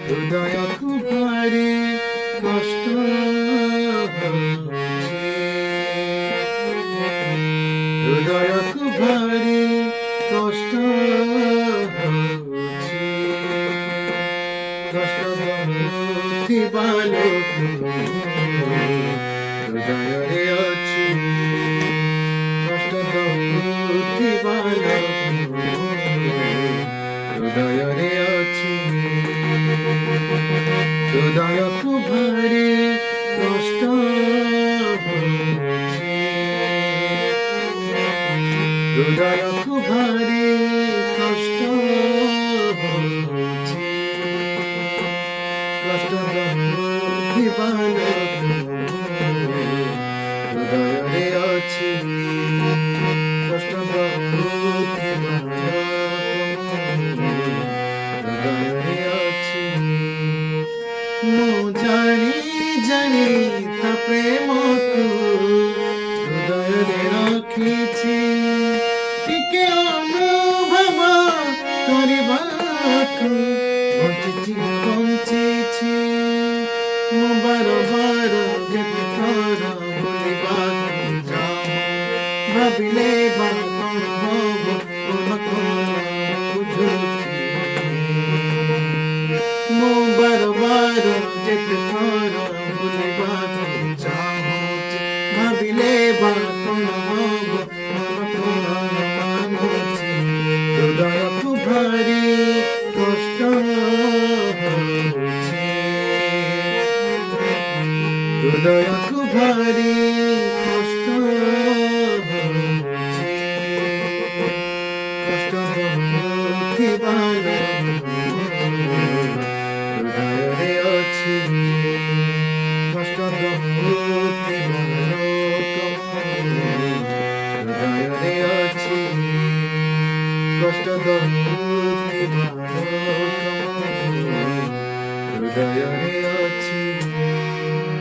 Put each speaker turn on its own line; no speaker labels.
হৃদয়କୁ ଭାରି କଷ୍ଟ ହେଉଛି, ହୃଦୟକୁ ଭାରି କଷ୍ଟ ହେଉଛି, କଷ୍ଟ ଦେଉଥିବା ଲୋକ ହୃଦୟରେ ଅଛି, କଷ୍ଟ ଦେଉଥିବା ଲୋକ ହୃଦୟରେ ଅଛି, ହୃଦୟକୁ ଭାରି କଷ୍ଟ ହେଉଛି, ହୃଦୟକୁ ଭାରି କଷ୍ଟ ହେଉଛି, କଷ୍ଟ ଦେଉଥିବା ଲୋକ ହୃଦୟରେ ଅଛି, କଷ୍ଟ ଦେଉଥିବା ହୃଦୟରେ ଅଛି। ମୁଁ ଜାଣି ଜାଣି ତା ପ୍ରେମକୁ ହୃଦୟରେ ରଖିଛି, ଟିକେ ଅନୁଭବ କରିବାକୁ ବଞ୍ଚିଛି ବଞ୍ଚିଛି। ମୁଁ ବାର ବାର ଯେତେ ଥର ବୁଲିବାକୁ ଯାଉ, ଭାବିଲେ ବା କ'ଣ ହବ କ'ଣ ବୁଝୁଛି। ମୁଁ ବାର ବାର ଯେତେ ଥର ବୁଲିବାକୁ ଚାହୁଁଛି, ଭାବିଲେ ବା କ'ଣ ହବ କ'ଣ ମାନୁଛି। ହୃଦୟକୁ ଭାରି କଷ୍ଟ ହେଉଛି, ହୃଦୟକୁ ଭାରି କଷ୍ଟ ହେଉଛି, କଷ୍ଟ ଦେଉଥିବା ହୃଦୟରେ ଅଛି, କଷ୍ଟ ଦେଉଥିବା ଲୋକ ହୃଦୟରେ ଅଛି, କଷ୍ଟ ଦେଉଥିବା ଲୋକ ହୃଦୟରେ